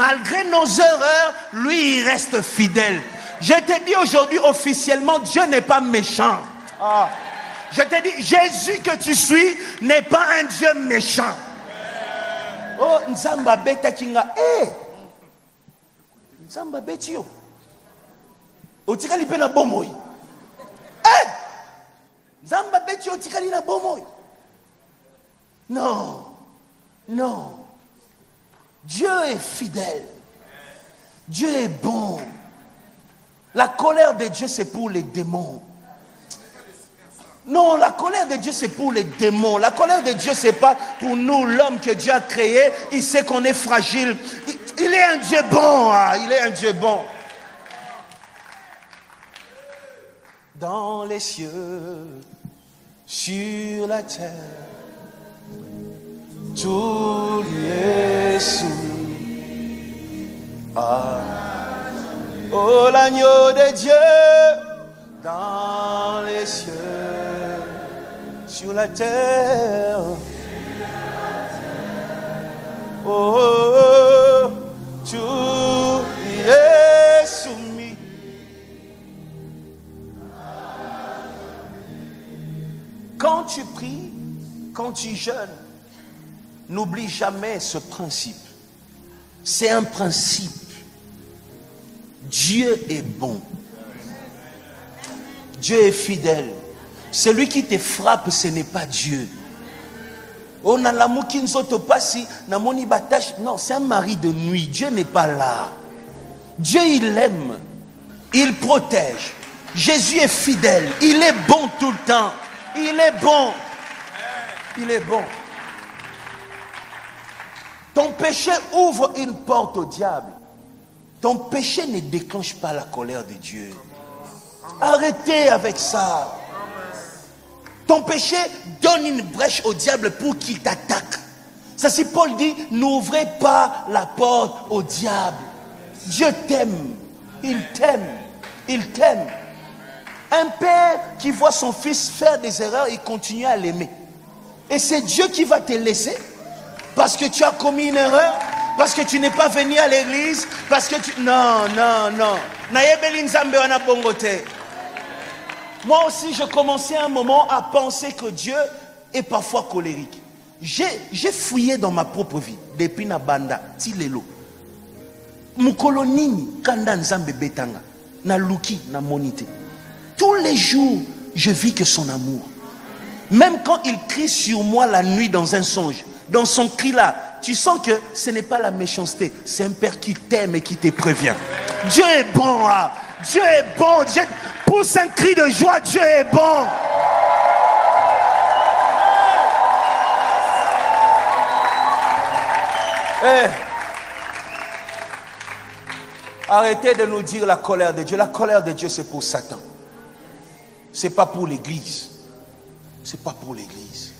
malgré nos erreurs, lui, il reste fidèle. Je te dis aujourd'hui officiellement, Dieu n'est pas méchant. Je te dis, Jésus que tu suis n'est pas un Dieu méchant. Oh, Nzamba beta kinga. Nzamba betio. Otikali pe na bomoy. Nzamba betio otikali na bomoy. Non. Non. Dieu est fidèle. Dieu est bon. La colère de Dieu, c'est pour les démons. Non, la colère de Dieu, c'est pour les démons. La colère de Dieu, c'est pas pour nous, l'homme que Dieu a créé. Il sait qu'on est fragile. Il est un Dieu bon. Il est un Dieu bon. Dans les cieux, sur la terre, tout lui est soumis. Oh, l'agneau de Dieu, dans les cieux, sur la terre. Oh, tout lui est soumis. Quand tu pries, quand tu jeûnes, n'oublie jamais ce principe. C'est un principe. Dieu est bon. Dieu est fidèle. Celui qui te frappe, ce n'est pas Dieu. Oh, non, c'est un mari de nuit. Dieu n'est pas là. Dieu, il aime. Il protège. Jésus est fidèle. Il est bon tout le temps. Il est bon. Il est bon. Ton péché ouvre une porte au diable. Ton péché ne déclenche pas la colère de Dieu. Arrêtez avec ça. Ton péché donne une brèche au diable pour qu'il t'attaque. Ça, si Paul dit, n'ouvrez pas la porte au diable. Dieu t'aime. Il t'aime. Il t'aime. Un père qui voit son fils faire des erreurs, il continue à l'aimer. Et c'est Dieu qui va te laisser parce que tu as commis une erreur, parce que tu n'es pas venu à l'église, parce que tu... Non. Moi aussi, je commençais un moment à penser que Dieu est parfois colérique. J'ai fouillé dans ma propre vie, depuis na banda, tilelo. Mukolo nini, kanda nzambe betanga, na luki, na monite. Tous les jours, je vis que son amour. Même quand il crie sur moi la nuit dans un songe, dans son cri là, tu sens que ce n'est pas la méchanceté, c'est un père qui t'aime et qui te prévient. Dieu est bon, Dieu est bon. Dieu pousse un cri de joie, Dieu est bon. Arrêtez de nous dire la colère de Dieu. La colère de Dieu, c'est pour Satan. C'est pas pour l'église. C'est pas pour l'église.